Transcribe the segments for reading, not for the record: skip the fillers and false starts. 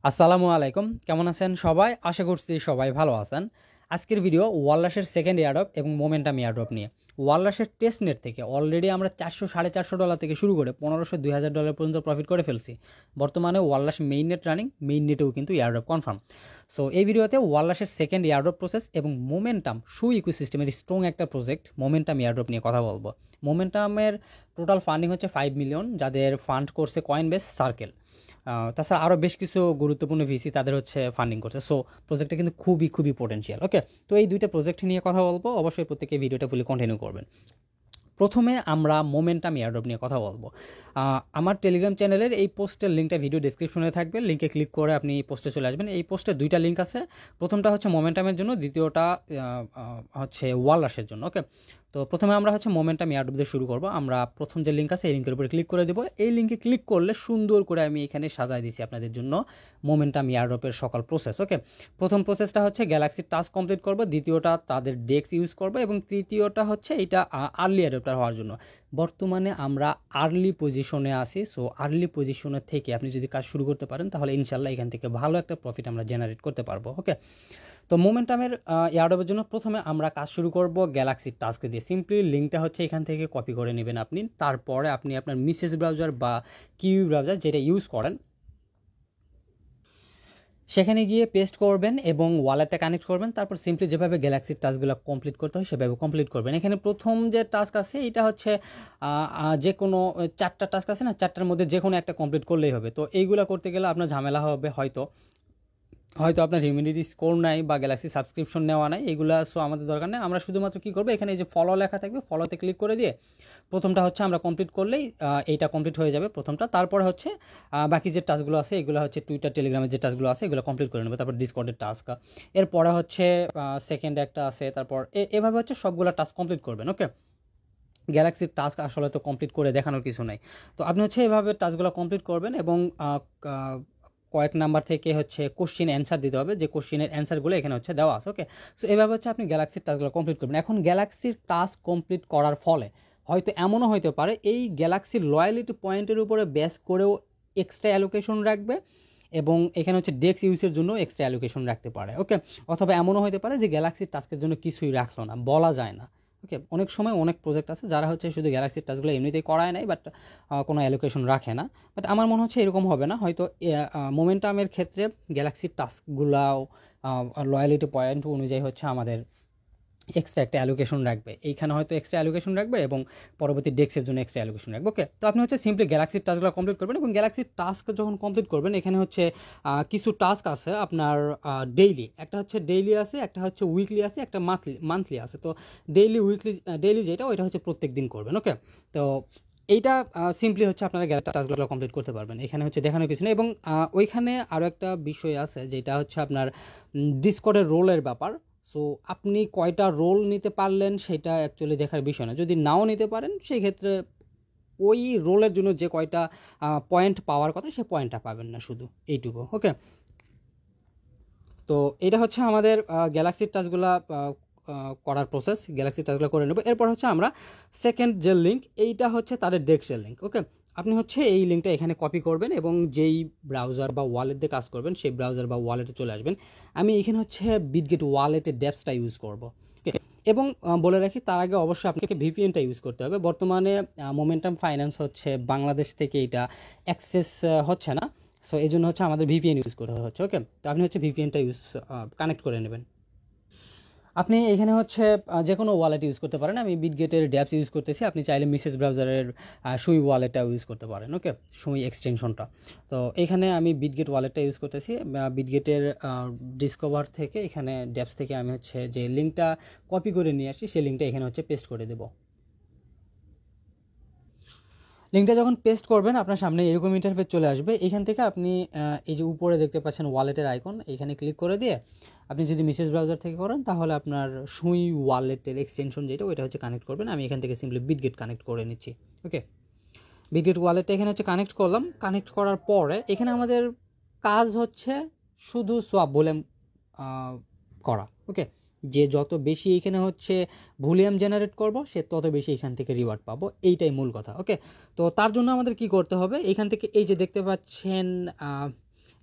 আসসালামু আলাইকুম, কেমন আছেন সবাই? আশা করছি সবাই ভালো আছেন। আজকের ভিডিও ওয়াল্লাশের সেকেন্ড এয়ারড্রপ এবং মোমেন্টাম এয়ারড্রপ নিয়ে। ওয়াল্লাশের টেস্ট নেট থেকে অলরেডি আমরা $400-450 থেকে শুরু করে $1500-2000 পর্যন্ত প্রফিট করে ফেলছি। বর্তমানে ওয়াল্লাশ মেইন নেট রানিং, মেইন নেটেও কিন্তু এয়ারড্রপ কনফার্ম। সো এই ভিডিওতে ওয়াল্লাশের সেকেন্ড এয়ারড্রপ প্রসেস এবং মোমেন্টাম ইকোসিস্টেমের স্ট্রং একটা প্রজেক্ট মোমেন্টাম এয়ারড্রপ নিয়ে কথা বলবো। মোমেন্টামের টোটাল ফান্ডিং হচ্ছে 5 মিলিয়ন, যাদের ফান্ড করছে কয়েনবেস, সার্কেল। তাছাড়া আরও বেশ কিছু গুরুত্বপূর্ণ ভিসি তাদের হচ্ছে ফান্ডিং করছে। সো প্রজেক্টটা কিন্তু খুবই পোটেনশিয়াল। ওকে, তো এই দুইটা প্রজেক্ট নিয়ে কথা বলবো। অবশ্যই প্রত্যেকে ভিডিওটা ফুলি কন্টিনিউ করবেন। প্রথমে আমরা মোমেন্টাম এয়ারড্রপ নিয়ে কথা বলবো। আমার টেলিগ্রাম চ্যানেলের এই পোস্টের লিঙ্কটা ভিডিও ডিসক্রিপশনে থাকবে, লিঙ্কে ক্লিক করে আপনি এই পোস্টে চলে আসবেন। এই পোস্টে দুইটা লিঙ্ক আছে, প্রথমটা হচ্ছে মোমেন্টামের জন্য, দ্বিতীয়টা হচ্ছে ওয়াল্লাশের জন্য। ওকে, তো প্রথমে আমরা হচ্ছে মোমেন্টাম এয়ারড্রপ দিয়ে শুরু করবো। আমরা প্রথম যে লিঙ্ক আছে এই লিঙ্কের উপরে ক্লিক করে দেবো। এই লিঙ্কে ক্লিক করলে সুন্দর করে আমি এখানে সাজায় দিছি আপনাদের জন্য মোমেন্টাম এয়ারড্রপের সকল প্রসেস। ওকে, প্রথম প্রসেসটা হচ্ছে গ্যালাক্সির টাস্ক কমপ্লিট করবো, দ্বিতীয়টা তাদের ডেক্স ইউজ করবো এবং তৃতীয়টা হচ্ছে এটা আর্লি অ্যাডপ্টার হওয়ার জন্য। বর্তমানে আমরা আর্লি পজিশনে আছি। সো আর্লি পজিশনে থেকে আপনি যদি কাজ শুরু করতে পারেন তাহলে ইনশাল্লাহ এখান থেকে ভালো একটা প্রফিট আমরা জেনারেট করতে পারবো। ওকে, তো মোমেন্টামের এয়ারড্রপের জন্য প্রথমে আমরা কাজ শুরু করব গ্যালাক্সির টাস্ক দিয়ে। সিম্পলি লিঙ্কটা হচ্ছে এখান থেকে কপি করে নেবেন আপনি। তারপরে আপনি আপনার মিসেস ব্রাউজার বা কিউই ব্রাউজার যেটা ইউজ করেন সেখানে গিয়ে পেস্ট করবেন এবং ওয়ালেটটা কানেক্ট করবেন। তারপর সিম্পলি যেভাবে গ্যালাক্সির টাস্কগুলো কমপ্লিট করতে হয় সেভাবে কমপ্লিট করবেন। এখানে প্রথম যে টাস্ক আছে এটা হচ্ছে যে কোনো 4টা টাস্ক আছে না, 4টার মধ্যে যে কোনো একটা কমপ্লিট করলেই হবে। তো এইগুলো করতে গেলে আপনার ঝামেলা হবে, হয়তো আপনার হিউম্যানিটি স্কোর নাই বা গ্যালাক্সি সাবস্ক্রিপশন নেওয়া নাই, এগুলো। সো আমাদের দরকার নেই। আমরা শুধুমাত্র কী করবো, এখানে এই যে ফলো লেখা থাকবে, ফলোতে ক্লিক করে দিয়ে প্রথমটা হচ্ছে আমরা কমপ্লিট করলেই এইটা কমপ্লিট হয়ে যাবে প্রথমটা। তারপরে হচ্ছে বাকি যে টাস্কগুলো আছে এগুলো হচ্ছে টুইটার টেলিগ্রামের যে টাস্কগুলো আছে এগুলো কমপ্লিট করে নেবে। তারপর ডিসকর্ডের টাস্ক, এরপরে হচ্ছে সেকেন্ড একটা আছে। তারপর এভাবে হচ্ছে সবগুলো টাস্ক কমপ্লিট করবেন। ওকে, গ্যালাক্সির টাস্ক আসলে তো কমপ্লিট করে দেখানোর কিছু নাই। তো আপনি হচ্ছে এভাবে টাস্কগুলো কমপ্লিট করবেন এবং কয়েক নাম্বার থেকে হচ্ছে কোশ্চেন অ্যান্সার দিতে হবে, যে কোশ্চেনের অ্যান্সারগুলো এখানে হচ্ছে দেওয়া আছে। ওকে, সো এভাবে হচ্ছে আপনি গ্যালাক্সির টাস্কগুলো কমপ্লিট করবেন। এখন গ্যালাক্সির টাস্ক কমপ্লিট করার ফলে হয়তো এমনও হতে পারে এই গ্যালাক্সির লয়ালিটি পয়েন্টের উপরে বেস করেও এক্সট্রা অ্যালোকেশন রাখবে এবং এখানে হচ্ছে ডেক্স ইউজের জন্য এক্সট্রা অ্যালোকেশন রাখতে পারে। ওকে, অথবা এমনও হতে পারে যে গ্যালাক্সির টাস্কের জন্য কিছুই রাখলো না, বলা যায় না। ওকে, অনেক সময় অনেক প্রজেক্ট আছে যারা হচ্ছে শুধু গ্যালাক্সির টাস্কগুলো এমনিতেই করায় নাই, বাট কোনো অ্যালোকেশন রাখে না। বাট আমার মনে হচ্ছে এরকম হবে না, হয়তো মোমেন্টামের ক্ষেত্রে গ্যালাক্সির টাস্কগুলাও লয়ালিটি পয়েন্ট অনুযায়ী হচ্ছে আমাদের এক্সট্রা একটা অ্যালোকেশন রাখবে। এইখানে হয়তো এক্সট্রা অ্যালোকেশন রাখবে এবং পরবর্তী ডেস্কের জন্য এক্সট্রা অ্যালোকেশন রাখবে। ওকে, তো আপনি হচ্ছে সিম্পলি গ্যালাক্সির টাস্কগুলো কমপ্লিট করবেন এবং গ্যালাক্সির টাস্ক যখন কমপ্লিট করবেন এখানে হচ্ছে কিছু টাস্ক আছে আপনার ডেইলি, একটা হচ্ছে ডেইলি আছে, একটা হচ্ছে উইকলি আছে, একটা মান্থলি আছে। তো ডেইলি যেটা ওইটা হচ্ছে প্রত্যেক দিন করবেন। ওকে, তো এইটা সিম্পলি হচ্ছে আপনারা গ্যালাক্সি টাস্কগুলো কমপ্লিট করতে পারবেন। এখানে হচ্ছে দেখানোর কিছু নেই এবং ওইখানে আরও একটা বিষয় আছে যেটা হচ্ছে আপনার ডিসকর্ডের রোলের ব্যাপার। সো আপনি কয়টা রোল নিতে পারলেন সেটা অ্যাকচুয়ালি দেখার বিষয় না। যদি নাও নিতে পারেন সেই ক্ষেত্রে ওই রোলের জন্য যে কয়টা পয়েন্ট পাওয়ার কথা সে পয়েন্টটা পাবেন না, শুধু এইটুকু। ওকে, তো এটা হচ্ছে আমাদের গ্যালাক্সির টাস্কগুলো করার প্রসেস। গ্যালাক্সি টাস্কগুলো করে নেব। এরপর হচ্ছে আমরা সেকেন্ড যে লিঙ্ক, এইটা হচ্ছে তাদের ডেস্কের লিঙ্ক। ওকে, আপনি হচ্ছে এই লিঙ্কটা এখানে কপি করবেন এবং যেই ব্রাউজার বা ওয়ালেট দিয়ে কাজ করবেন সেই ব্রাউজার বা ওয়ালেটে চলে আসবেন। আমি এখানে হচ্ছে বিটগেট ওয়ালেটের ডেপসটা ইউজ করব। ওকে, এবং বলে রাখি তার আগে অবশ্যই আপনাকে ভিপিএনটা ইউজ করতে হবে। বর্তমানে মোমেন্টাম ফাইন্যান্স হচ্ছে বাংলাদেশ থেকে এটা অ্যাক্সেস হচ্ছে না। সো এই জন্য হচ্ছে আমাদের ভিপিএন ইউজ করতে হচ্ছে। ওকে, তো আপনি হচ্ছে ভিপিএনটা কানেক্ট করে নেবেন। আপনি এখানে হচ্ছে যে কোনো ওয়ালেট ইউজ করতে পারেন। আমি বিটগেটের ড্যাপস ইউজ করতেছি, আপনি চাইলে মিসেস ব্রাউজারের সুই ওয়ালেটটা ইউজ করতে পারেন। ওকে, সুই এক্সটেনশনটা। তো এখানে আমি বিটগেট ওয়ালেটটা ইউজ করতেছি। বিটগেটের ডিসকভার থেকে এখানে ড্যাপস থেকে আমি হচ্ছে যে লিঙ্কটা কপি করে নিয়ে আসি সেই লিঙ্কটা এখানে হচ্ছে পেস্ট করে দেবো। লিঙ্কটা যখন পেস্ট করবেন আপনার সামনে এরকম ইন্টারফেস চলে আসবে। এখান থেকে আপনি এই যে উপরে দেখতে পাচ্ছেন ওয়ালেটের আইকন, এখানে ক্লিক করে দিয়ে আপনি যদি মিসেস ব্রাউজার থেকে করেন তাহলে আপনার সুই ওয়ালেটের এক্সটেনশন যেটা ওইটা হচ্ছে কানেক্ট করবেন। আমি এখান থেকে সিম্পলি বিটগেট কানেক্ট করে নিচ্ছি। ওকে, বিটগেট ওয়ালেটটা এখানে হচ্ছে কানেক্ট করলাম। কানেক্ট করার পরে এখানে আমাদের কাজ হচ্ছে শুধু সোয়াপ ভলিউম করা। ওকে, যে যত বেশি এখানে হচ্ছে ভলিউম জেনারেট করব সে তত বেশি এখান থেকে রিওয়ার্ড পাবো, এইটাই মূল কথা। ওকে, তো তার জন্য আমাদের কি করতে হবে, এখান থেকে এই যে দেখতে পাচ্ছেন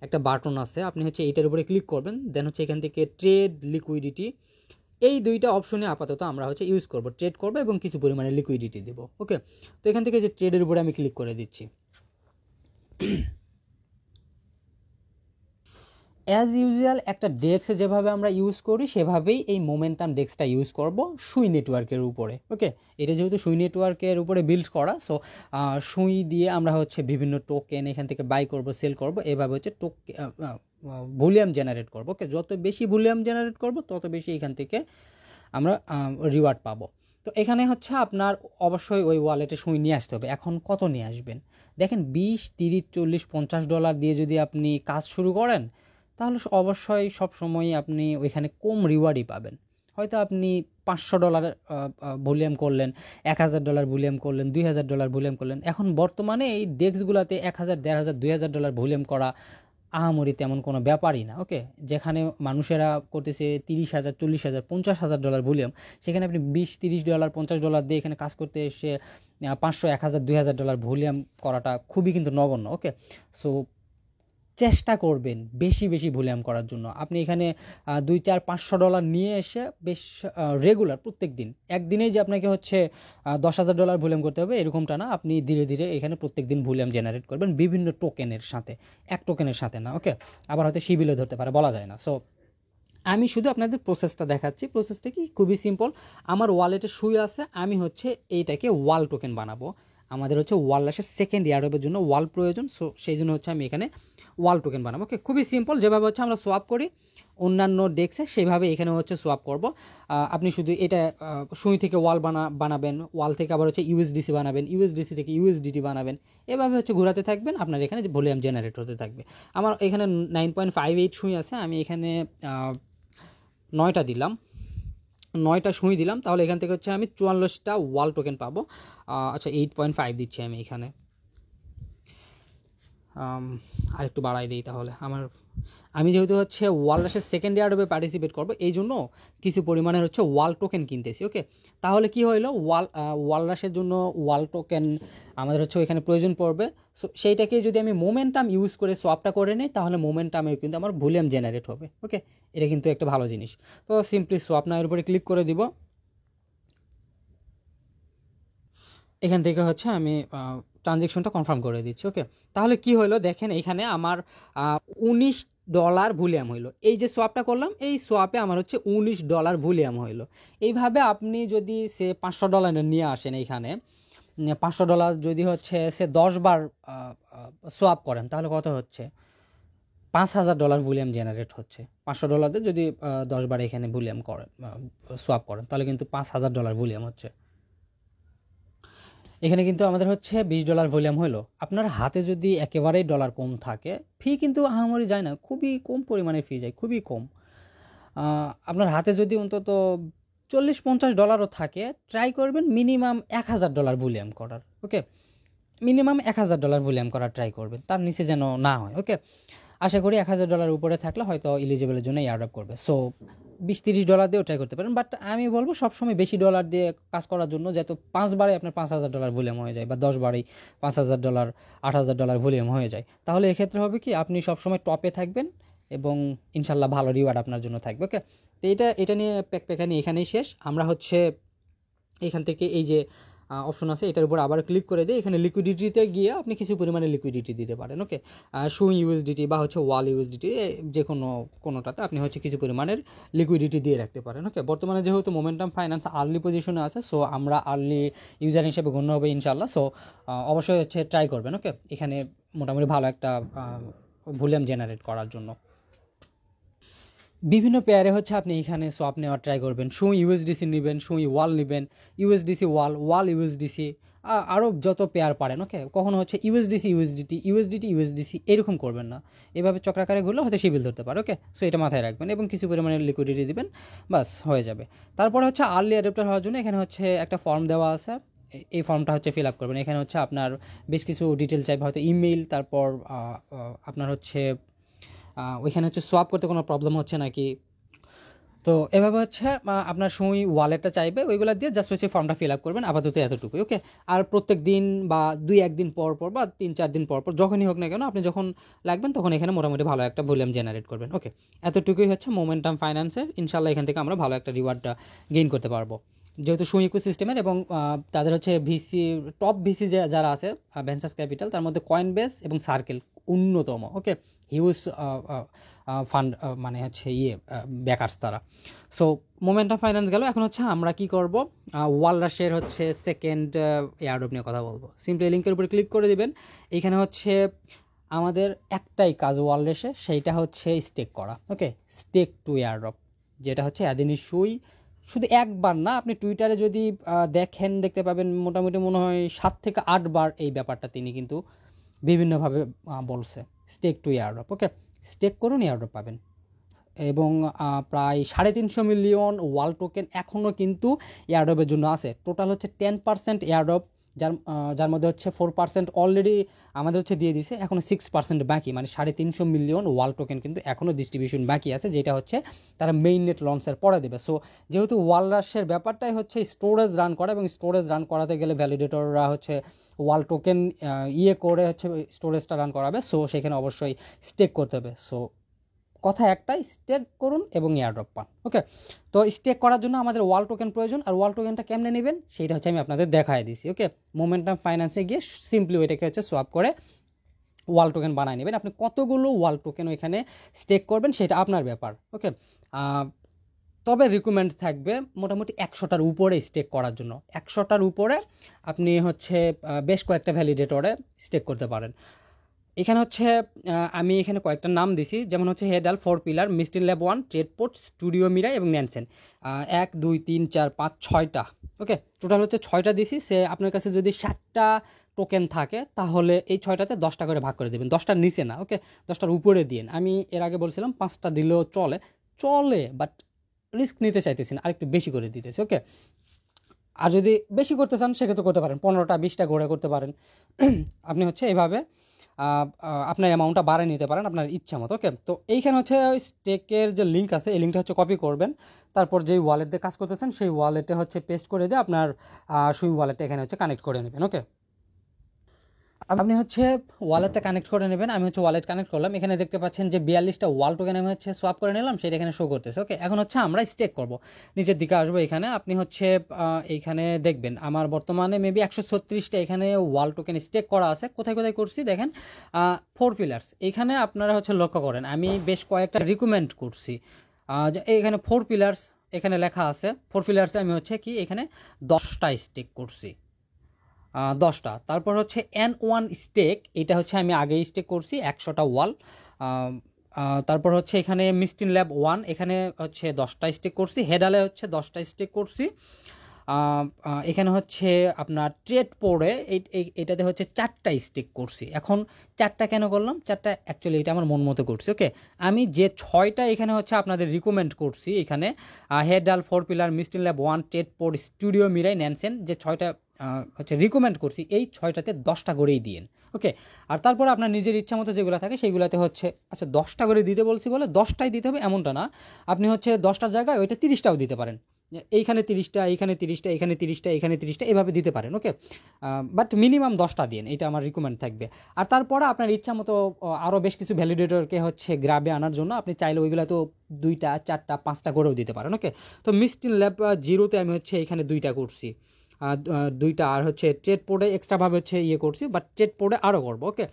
একটা বাটন আছে, আপনি হচ্ছে এইটার উপরে ক্লিক করবেন, দেন হচ্ছে এখান থেকে ট্রেড লিকুইডিটি, এই দুইটা অপশনে আপাতত আমরা হচ্ছে ইউজ করব, ট্রেড করব এবং কিছু পরিমাণে লিকুইডিটি দেবো। ওকে, তো এখান থেকে যে ট্রেডের উপরে আমি ক্লিক করে দিচ্ছি। অ্যাজ ইউজুয়াল একটা ডেস্ক যেভাবে আমরা ইউজ করি সেভাবেই এই মোমেন্টাম ডেস্কটা ইউজ করব সুই নেটওয়ার্কের উপরে। ওকে, এটা যেহেতু সুই নেটওয়ার্কের উপরে বিল্ড করা, সো সুই দিয়ে আমরা হচ্ছে বিভিন্ন টোকেন এখান থেকে বাই করব, সেল করব, এভাবে হচ্ছে ভলিউম জেনারেট করব। ওকে, যত বেশি ভলিউম জেনারেট করব তত বেশি এখান থেকে আমরা রিওয়ার্ড পাবো। তো এখানে হচ্ছে আপনার অবশ্যই ওই ওয়ালেটে সুই নিয়ে আসতে হবে। এখন কত নিয়ে আসবেন দেখেন, 20, 30, 40, $50 দিয়ে যদি আপনি কাজ শুরু করেন তাহলে অবশ্যই সবসময়ই আপনি ওইখানে কম রিওয়ার্ডই পাবেন। হয়তো আপনি $500 ভলিউম করলেন, $1000 ভলিউম করলেন, $2000 ভলিউম করলেন। এখন বর্তমানে এই ডেস্কগুলোতে 1000, 1500, $2000 ভলিউম করা আহামরি তেমন কোনো ব্যাপারই না। ওকে, যেখানে মানুষেরা করতেছে $30,000, $40,000, $50,000 ভলিউম, সেখানে আপনি $20, $30, $50 দিয়ে এখানে কাজ করতে এসে 500, 1000, $2000 ভলিউম করাটা খুবই কিন্তু নগণ্য। ওকে, সো চেষ্টা করবেন বেশি বেশি ভলিউম করার জন্য। আপনি এখানে $2, $4, $500 নিয়ে এসে বেশ রেগুলার প্রত্যেক দিন, একদিনেই যে আপনাকে হচ্ছে $10,000 ভলিউম করতে হবে এরকমটা না। আপনি ধীরে ধীরে এখানে প্রত্যেক দিন ভলিউম জেনারেট করবেন বিভিন্ন টোকেনের সাথে, এক টোকেনের সাথে না। ওকে, আবার হয়তো শিবিলও ধরতে পারে, বলা যায় না। সো আমি শুধু আপনাদের প্রসেসটা দেখাচ্ছি। প্রসেসটা কি, খুবই সিম্পল। আমার ওয়ালেটে সুই আছে, আমি হচ্ছে এইটাকে ওয়াল টোকেন বানাবো। আমাদের হচ্ছে ওয়ালেটের সেকেন্ড ইয়ারড্রপের জন্য ওয়াল প্রয়োজন, সো সেই জন্য হচ্ছে আমি এখানে ওয়াল টোকেন বানাবো। ওকে, খুবই সিম্পল, যেভাবে হচ্ছে আমরা সোয়াপ করি অন্যান্য ডেস্কে সেইভাবে এখানে হচ্ছে সোয়াপ করব। আপনি শুধু এটা সুই থেকে ওয়াল বানাবেন, ওয়াল থেকে আবার হচ্ছে ইউএসডিসি বানাবেন, ইউএসডিসি থেকে ইউএসডিটি বানাবেন, এভাবে হচ্ছে ঘোরাতে থাকবেন, আপনার এখানে যে ভলিউম জেনারেট হতে থাকবে। আমার এখানে 9.58 সুই আছে, আমি এখানে 9টা দিলাম, 9টা সুই দিলাম, তাহলে এখান থেকে হচ্ছে আমি 44টা ওয়াল টোকেন পাবো। আচ্ছা, 8.5 দিচ্ছি আমি এখানে, আর একটু বাড়াই দিই তাহলে। আমি যেহেতু হচ্ছে ওয়ালরাশের সেকেন্ড ইয়ারড্রপে পার্টিসিপেট করবো, এই জন্য কিছু পরিমাণের হচ্ছে ওয়াল টোকেন কিনতেছি। ওকে, তাহলে কি হইলো, ওয়ালরাশের জন্য ওয়াল টোকেন আমাদের হচ্ছে ওইখানে প্রয়োজন পড়বে। সো সেইটাকে যদি আমি মোমেন্টাম ইউজ করে সোয়াপটা করে নিই তাহলে মোমেন্টামে কিন্তু আমার ভলিউম জেনারেট হবে। ওকে, এটা কিন্তু একটা ভালো জিনিস। তো সিম্পলি সোয়াপ নাওয়ের উপরে ক্লিক করে দিব। এখান থেকে হচ্ছে আমি ট্রানজেকশনটা কনফার্ম করে দিচ্ছি। ওকে, তাহলে কি হলো দেখেন, এখানে আমার $19 ভলিউম হইলো। এই যে সোয়াপটা করলাম, এই সোয়াপে আমার হচ্ছে $19 ভলিউম হইলো। এইভাবে আপনি যদি সে $500 নিয়ে আসেন, এইখানে $500 যদি হচ্ছে সে 10 বার সোয়াপ করেন তাহলে কত হচ্ছে, $5,000 ভলিউম জেনারেট হচ্ছে। $500 যদি 10 বার এখানে ভলিউম করেন, সোয়াপ করেন, তাহলে কিন্তু $5,000 ভলিউম হচ্ছে। এখানে কিন্তু আমাদের হচ্ছে $20 ভলিউম হলো। আপনার হাতে যদি একেবারেই ডলার কম থাকে, ফি কিন্তু আহামরি যায় না, খুবই কম পরিমাণে ফি যায়, খুবই কম। আপনার হাতে যদি অন্তত $40-50 থাকে, ট্রাই করবেন মিনিমাম $1,000 ভলিউম করার। ওকে, মিনিমাম $1,000 ভলিউম করার ট্রাই করবেন, তার নিচে যেন না হয়। ওকে, আশা করি $1,000 উপরে থাকলে হয়তো এলিজিবলের জন্য এয়ারড্রপ করবে। সো $20-30 দিয়েও ট্রাই করতে পারেন, বাট আমি বলবো সবসময় বেশি ডলার দিয়ে কাজ করার জন্য, যত 5 বারে আপনার $5,000 ভলিউম হয়ে যায়, বা 10 বারেই $5,000, $8,000 ভলিউম হয়ে যায়, তাহলে এক্ষেত্রে হবে কি, আপনি সবসময় টপে থাকবেন এবং ইনশাল্লাহ ভালো রিওয়ার্ড আপনার জন্য থাকবে। ওকে, তো এটা নিয়ে প্যাকপ্যাকানি এখানেই শেষ। আমরা হচ্ছে এখান থেকে এই যে অপশন আছে এটার উপর আবার ক্লিক করে দিয়ে এখানে লিকুইডিটিতে গিয়ে আপনি কিছু পরিমাণে লিকুইডিটি দিতে পারেন। ওকে, সুই ইউএসডিটি বা হচ্ছে ওয়াল ইউএসডিটি, যে কোনোটাতে আপনি হচ্ছে কিছু পরিমাণের লিকুইডিটি দিয়ে রাখতে পারেন। ওকে, বর্তমানে যেহেতু মোমেন্টাম ফাইন্যান্স আর্লি পজিশনে আছে, সো আমরা আর্লি ইউজার হিসেবে গণ্য হবে ইনশাল্লাহ। সো অবশ্যই হচ্ছে ট্রাই করবেন। ওকে, এখানে মোটামুটি ভালো একটা ভলিউম জেনারেট করার জন্য বিভিন্ন পেয়ারে হচ্ছে আপনি এখানে সোয়াপ নেওয়ার ট্রাই করবেন। সুই ইউএসডিসি নেবেন, সুই ওয়াল নেবেন, ইউএসডিসি ওয়াল, ওয়াল ইউএসডিসি, আরও যত পেয়ার পারেন। ওকে, কখনো হচ্ছে ইউএসডিসি ইউএসডিটি, ইউএসডিটি ইউএসডিসি এরকম করবেন না, এভাবে চক্রাকারে ঘুরলে হয়তো শিবিল ধরতে পারে। ওকে, সো এটা মাথায় রাখবেন এবং কিছু পরিমাণে লিকুইডিটি দিবেন, বাস হয়ে যাবে। তারপরে হচ্ছে আর্লি অ্যাডাপ্টার হওয়ার জন্য এখানে হচ্ছে একটা ফর্ম দেওয়া আছে, এই ফর্মটা হচ্ছে ফিল আপ করবেন। এখানে হচ্ছে আপনার বেশ কিছু ডিটেল চাইবে, হয়তো ইমেইল, তারপর আপনার হচ্ছে ওইখানে হচ্ছে সোয়াপ করতে কোনো প্রবলেম হচ্ছে নাকি, তো এভাবে হচ্ছে আপনার সময় ওয়ালেটটা চাইবে, ওইগুলো দিয়ে জাস্ট হচ্ছে ফর্মটা ফিল আপ করবেন, আপাতত এতটুকুই। ওকে, আর প্রত্যেক দিন বা 2-1 দিন পর পর বা 3-4 দিন পর পর যখনই হোক না কেন আপনি যখন লাগবেন তখন এখানে মোটামুটি ভালো একটা ভলিউম জেনারেট করবেন। ওকে, এতটুকুই হচ্ছে মোমেন্টাম ফাইন্যান্সের। ইনশাল্লাহ এখান থেকে আমরা ভালো একটা রিওয়ার্ডটা গেইন করতে পারবো, যেহেতু সুই ইকোসিস্টেমের এবং তাদের হচ্ছে ভিসি, টপ ভিসি যারা আছে ভেঞ্চার্স ক্যাপিটাল, তার মধ্যে কয়েনবেস এবং সার্কেল অন্যতম। ওকে, হিউজ ফান্ড মানে হচ্ছে ব্যাকার্স তারা। সো মোমেন্টাম ফাইন্যান্স গেল। এখন হচ্ছে আমরা কি করব, ওয়ালরাশের হচ্ছে সেকেন্ড এয়ারড্রপ নিয়ে কথা বলবো। সিম্পলি লিঙ্কের উপরে ক্লিক করে দিবেন। এখানে হচ্ছে আমাদের একটাই কাজ ওয়ালরাশে, সেইটা হচ্ছে স্টেক করা। ওকে, স্টেক টু এয়ারড্রপ, যেটা হচ্ছে এদিনই সুই। শুধু একবার না, আপনি টুইটারে যদি দেখতে পাবেন মোটামুটি মনে হয় 7 থেকে 8 বার এই ব্যাপারটা তিনি কিন্তু বিভিন্নভাবে বলছে, স্টেক টু এয়ারড্রপ। ওকে, স্টেক করুন, এয়ারড্রপ পাবেন। এবং প্রায় 350 মিলিয়ন ওয়াল টোকেন এখনও কিন্তু এয়ারড্রপের জন্য আছে। টোটাল হচ্ছে 10% এয়ারড্রপ, যার মধ্যে হচ্ছে 4% অলরেডি আমাদের হচ্ছে দিয়ে দিছে, এখনও 6% বাকি, মানে 350 মিলিয়ন ওয়াল টোকেন কিন্তু এখনও ডিস্ট্রিবিউশন বাকি আছে, যেটা হচ্ছে তারা মেইন নেট লঞ্চের পরে দেবে। সো যেহেতু ওয়াল রাশের ব্যাপারটাই হচ্ছে স্টোরেজ রান করা, এবং স্টোরেজ রান করাতে গেলে ভ্যালিডেটররা হচ্ছে ওয়াল টোকেন করে হচ্ছে স্টোরেজটা রান করাবে। সো সেখানে অবশ্যই স্টেক করতে হবে। সো কথা একটাই, স্টেক করুন এবং এয়ারড্রপ পান। ওকে, তো স্টেক করার জন্য আমাদের ওয়াল টোকেন প্রয়োজন, আর ওয়াল টোকেনটা কেমনে নেবেন সেইটা হচ্ছে আমি আপনাদের দেখাই দিছি। ওকে, মোমেন্টাম ফাইন্যান্সে গিয়ে সিম্পলি ওইটাকে হচ্ছে সোয়াপ করে ওয়াল টোকেন বানায় নেবেন। আপনি কতগুলো ওয়াল টোকেন ওইখানে স্টেক করবেন সেটা আপনার ব্যাপার। ওকে, তবে রিকমেন্ড থাকবে মোটামুটি 100টার উপরে স্টেক করার জন্য। 100টার উপরে আপনি হচ্ছে বেশ কয়েকটা ভ্যালিডেটরে স্টেক করতে পারেন। এখানে হচ্ছে আমি এখানে কয়েকটা নাম দিছি, যেমন হচ্ছে হেডাল, 4 পিলার, মিস্টিন ল্যাব 1, ট্রেডপোর্ট, স্টুডিও মিরাই এবং ন্যানসেন। 1 2 3 4 5 6টা। ওকে, টোটাল হচ্ছে 6টা দিছি। সে আপনার কাছে যদি 7টা টোকেন থাকে তাহলে এই 6টাতে 10টা করে ভাগ করে দেবেন, 10টার নিচে না। ওকে, 10টার উপরে দিন। আমি এর আগে বলছিলাম 5টা দিলেও চলে, বাট রিস্ক নিতে চাইতেছি না, আরেকটু বেশি করে দিতেছি। ওকে, আর যদি বেশি করতে চান সেক্ষেত্রে করতে পারেন, 15টা 20টা করে করতে পারেন। আপনি হচ্ছে এইভাবে আপনার অ্যামাউন্টটা বাড়িয়ে নিতে পারেন আপনার ইচ্ছা মতো। ওকে, তো এইখানে হচ্ছে স্টেকের যে লিঙ্ক আছে, এই লিঙ্কটা হচ্ছে কপি করবেন, তারপর যেই ওয়ালেট দিয়ে কাজ করতেছেন সেই ওয়ালেটে হচ্ছে পেস্ট করে দিয়ে আপনার সুই ওয়ালেটটা এখানে হচ্ছে কানেক্ট করে নেবেন। ওকে, আপনি হচ্ছে ওয়ালেটটা কানেক্ট করে নেবেন। আমি হচ্ছে ওয়ালেট কানেক্ট করলাম, এখানে দেখতে পাচ্ছেন যে 42টা ওয়াল টোকেন আমি হচ্ছে সোয়াপ করে নিলাম, সেটা এখানে শো করতেছে। ওকে, এখন হচ্ছে আমরা স্টেক করব, নিচের দিকে আসবো। এখানে আপনি হচ্ছে এইখানে দেখবেন আমার বর্তমানে মেবি 136টা এখানে ওয়াল টোকেন স্টেক করা আছে। কোথায় কোথায় করছি দেখেন, 4 পিলার্স এখানে আপনারা হচ্ছে লক্ষ্য করেন, আমি বেশ কয়েকটা রিকমেন্ড করছি। এখানে 4 পিলার্স এখানে লেখা আছে, 4 পিলার্সে আমি হচ্ছে কি এখানে 10টা স্টেক করছি, 10টা। তারপর হচ্ছে N1 স্টেক, এটা হচ্ছে আমি আগেই স্টেক করছি 100টা ওয়াল। তারপর হচ্ছে এখানে মিস্টিন ল্যাব 1, এখানে হচ্ছে 10টা স্টেক করছি। হেডালে হচ্ছে 10টা স্টেক করছি। এখানে হচ্ছে আপনার ট্রেড পোর্ডে এটাতে হচ্ছে 4টা স্টেক করছি। এখন 4টা কেন করলাম, 4টা অ্যাকচুয়ালি এটা আমার মন মতো করছি। ওকে, আমি যে 6টা এখানে হচ্ছে আপনাদের রিকমেন্ড করছি, এখানে হেডাল, 4 পিলার, মিস্টিন lab 1, trade port, studio Mirai, Nansen, যে 6টা হচ্ছে রিকমেন্ড করছি, এই 6টাতে 10টা করেই দিন। ওকে, আর তারপরে আপনার নিজের ইচ্ছা মতো যেগুলো থাকে সেইগুলোতে হচ্ছে, আচ্ছা 10টা করে দিতে বলছি বলে 10টাই দিতে হবে এমনটা না, আপনি হচ্ছে 10টার জায়গায় ওইটা 30টাও দিতে পারেন। এইখানে 30টা, এইখানে 30টা, এখানে 30টা, এখানে 30টা, এভাবে দিতে পারেন। ওকে, বাট মিনিমাম 10টা দিন, এটা আমার রিকমেন্ড থাকবে। আর তারপরে আপনার ইচ্ছা মতো আরও বেশ কিছু ভ্যালিডেটরকে হচ্ছে গ্রাবে আনার জন্য আপনি চাইলে ওইগুলো তো 2টা 4টা 5টা করেও দিতে পারেন। ওকে, তো মিস্টিন ল্যাব 0তে আমি হচ্ছে এখানে 2টা করছি, 2টা, আর হচ্ছে ট্রেড পোর্ডে এক্সট্রাভাবে হচ্ছে করছি, বাট ট্রেড পোর্ডে আরও করবো। ওকে,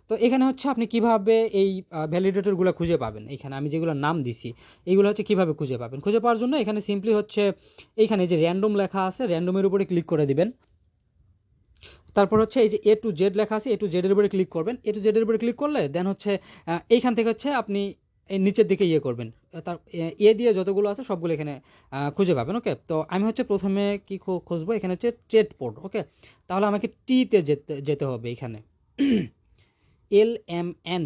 তো এখানে হচ্ছে আপনি কিভাবে এই ভ্যালিডেটরগুলো খুঁজে পাবেন, এখানে আমি যেগুলো নাম দিছি এইগুলো হচ্ছে কিভাবে খুঁজে পাবেন। খুঁজে পাওয়ার জন্য এখানে সিম্পলি হচ্ছে এইখানে যে র্যান্ডম লেখা আছে, র্যান্ডমের উপরে ক্লিক করে দিবেন। তারপর হচ্ছে এই যে A to Z লেখা আছে, A to Z এর উপরে ক্লিক করবেন। A to Z এর উপরে ক্লিক করলে দেন হচ্ছে এইখান থেকে হচ্ছে আপনি এই নিচের দিকে করবেন, তার দিয়ে যতগুলো আছে সবগুলো এখানে খুঁজে পাবেন। ওকে, তো আমি হচ্ছে প্রথমে কি খুঁজবো, এখানে হচ্ছে ট্রেড পোর্ট। ওকে, তাহলে আমাকে টিতে যেতে হবে, এখানে LMN,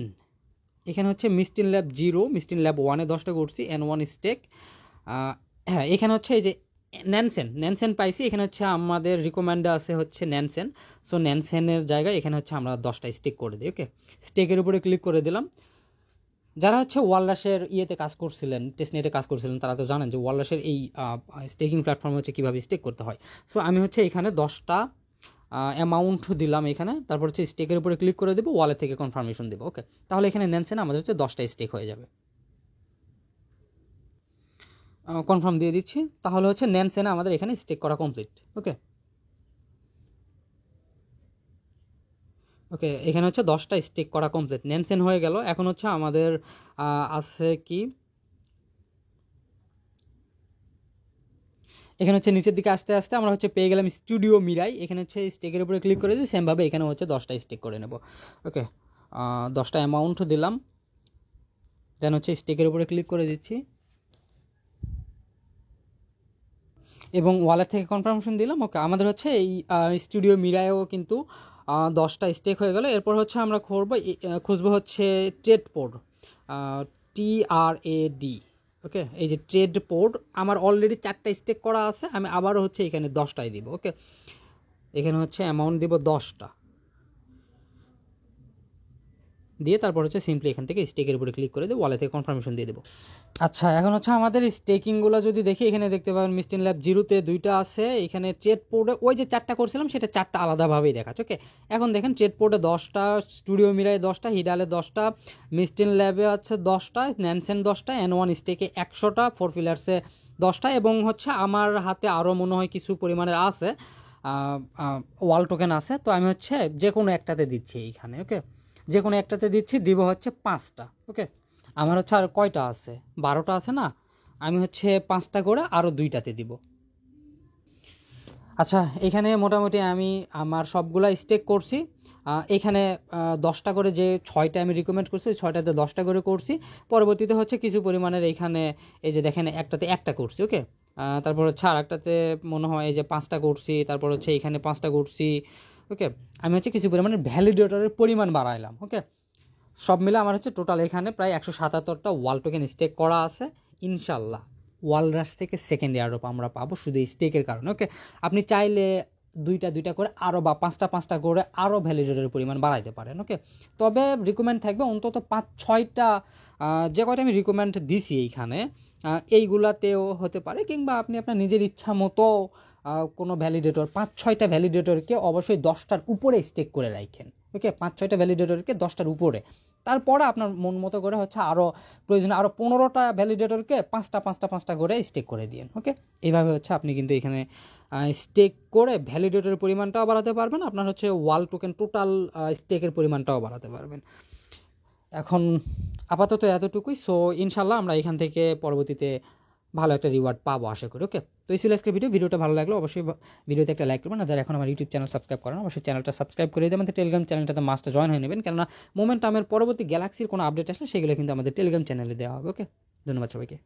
এখানে হচ্ছে মিস্টিন ল্যাব 0, মিস্টিন ল্যাব 1-এ 10টা করছি, N1 স্টেক। হ্যাঁ, এখানে হচ্ছে এই যে ন্যানসেন পাইছি, এখানে হচ্ছে আমাদের রিকমেন্ডে আছে হচ্ছে ন্যানসেন। সো ন্যানসেনের জায়গায় এখানে হচ্ছে আমরা 10টা স্টেক করে দিই। ওকে, স্টেকের উপরে ক্লিক করে দিলাম। যারা হচ্ছে ওয়ালরাশের ইয়েতে কাজ করছিলেন, টেস্টনেটে কাজ করছিলেন, তারা তো জানেন যে ওয়ালরাশের এই স্টেকিং প্ল্যাটফর্ম হচ্ছে কীভাবে স্টেক করতে হয়। সো আমি হচ্ছে এখানে 10টা অ্যামাউন্ট দিলাম এখানে, তারপর হচ্ছে স্টেকের উপরে ক্লিক করে দেবো, ওয়ালেট থেকে কনফার্মেশন দেবো। ওকে, তাহলে এখানে ন্যানসেনে আমাদের হচ্ছে 10টা স্টেক হয়ে যাবে। কনফার্ম দিয়ে দিচ্ছি, তাহলে হচ্ছে ন্যানসেনে আমাদের এখানে স্টেক করা কমপ্লিট। ওকে ওকে, এখানে হচ্ছে 10টা স্টেক করা কমপ্লিট, ন্যানসেন হয়ে গেল। এখন হচ্ছে আমাদের আছে কি, এখানে হচ্ছে নিচের দিকে আস্তে আস্তে আমরা হচ্ছে পেয়ে গেলাম স্টুডিও মিরাই। এখানে হচ্ছে স্টেকের উপরে ক্লিক করে দিই, সেমভাবে এখানে হচ্ছে 10টা স্টেক করে নেব। ওকে, 10টা অ্যামাউন্ট দিলাম, দেন হচ্ছে স্টেকের উপরে ক্লিক করে দিচ্ছি এবং ওয়ালেট থেকে কনফার্মেশন দিলাম। ওকে, আমাদের হচ্ছে এই স্টুডিও মিরাইও কিন্তু 10টা স্টেক হয়ে গেল। এরপর হচ্ছে আমরা খুঁজবো হচ্ছে ট্রেড পোর্ট, TRAD। ওকে, এই যে ট্রেড পোর্ট আমার অলরেডি 4টা স্টেক করা আছে, আমি আবারও হচ্ছে এখানে 10টাই দিব। ওকে, এখানে হচ্ছে অ্যামাউন্ট দিব 10টা দিয়ে তারপর হচ্ছে সিম্পলি এখান থেকে স্টেকের উপরে ক্লিক করে দেবো, ওয়ালেট থেকে কনফার্মেশন দিয়ে দেবো। আচ্ছা, এখন হচ্ছে আমাদের স্টেকিংগুলো যদি দেখি, এখানে দেখতে পাবেন মিস্টিন ল্যাব 0-তে 2টা আছে, এখানে ট্রেড পোর্টে ওই যে 4টা করছিলাম সেটা 4টা আলাদাভাবেই দেখাচ্ছে। ওকে, এখন দেখেন ট্রেড পোর্টে 10টা, স্টুডিও মিরায় 10টা, হিডালে 10টা, মিস্টিন ল্যাবে আছে 10টা, ন্যানসেন 10টা, N1 স্টেকে 100টা, 4 পিলার্সে 10টা, এবং হচ্ছে আমার হাতে আরও মনে হয় কিছু পরিমাণের আছে ওয়াল টোকেন আছে। তো আমি হচ্ছে যে কোনো একটাতে দিচ্ছি এইখানে। ওকে, যে কোনো একটাতে দিচ্ছি, দিব হচ্ছে 5টা। ওকে, আমার হচ্ছে আর কয়টা আছে, 12টা আছে না, আমি হচ্ছে 5টা করে আরও 2টাতে দিব। আচ্ছা, এখানে মোটামুটি আমি আমার সবগুলা স্টেক করছি। এখানে 10টা করে যে 6টা আমি রিকমেন্ড করছি, ওই 6টাতে 10টা করে করছি। পরবর্তীতে হচ্ছে কিছু পরিমাণের এইখানে এই যে দেখেন একটাতে 1টা করছি। ওকে, তারপর হচ্ছে আর একটাতে মনে হয় এই যে 5টা করছি, তারপর হচ্ছে এখানে 5টা করছি। ওকে, আমি হচ্ছে কিছু পরিমাণের ভ্যালিডেটরের পরিমাণ বাড়াইলাম। ওকে, সব মিলে আমার হচ্ছে টোটাল এখানে প্রায় 177টা ওয়াল টোকেন স্টেক করা আছে। ইনশাল্লাহ ওয়ালরাশ থেকে সেকেন্ড এয়ারড্রপ আমরা পাবো শুধু এই স্টেকের কারণে। ওকে, আপনি চাইলে 2টা করে আরও বা 5টা করে আরও ভ্যালিডেটরের পরিমাণ বাড়াইতে পারেন। ওকে, তবে রিকমেন্ড থাকবে অন্তত 5-6টা, যে কয়টা আমি রিকমেন্ড দিছি এইখানে, এইগুলাতেও হতে পারে, কিংবা আপনি আপনার নিজের ইচ্ছা মতো কোনো ভ্যালিডেটর 5-6টা ভ্যালিডেটরকে অবশ্যই 10টার উপরে স্টেক করে রাখেন। ওকে, 5-6টা ভ্যালিডেটরকে 10টার উপরে, তারপরে আপনার মন মতো করে হচ্ছে আরও প্রয়োজনে আরও 15টা ভ্যালিডেটরকে 5টা করে স্টেক করে দিন। ওকে, এইভাবে হচ্ছে আপনি কিন্তু এখানে স্টেক করে ভ্যালিডেটরের পরিমাণটাও বাড়াতে পারবেন, আপনার হচ্ছে ওয়াল টোকেন টোটাল স্টেকের পরিমাণটাও বাড়াতে পারবেন। এখন আপাতত এতটুকুই। সো ইনশাল্লাহ আমরা এখান থেকে পরবর্তীতে ভালো একটা রিওয়ার্ড পাবো আশা করি। ওকে, তো এই ছিল আজকে ভিডিওটা ভালো লাগলো অবশ্যই ভিডিওতে একটা লাইক করবেন, আর যারা এখন আমার ইউটিউব চ্যানেল সাবস্ক্রাইব করেন অবশ্যই চ্যানেলটা সাবস্ক্রাইব করে দিয়ে আমাদের টেলিগ্রাম চ্যানেলটাতে মাস্ট জয়েন হয়ে নেবেন, কেননা মোমেন্টামের পরবর্তী গ্যালাক্সির কোনো আপডেট আসলে সেগুলো কিন্তু আমাদের টেলিগ্রাম চ্যানেলে দেওয়া হবে। ওকে, ধন্যবাদ সবাইকে।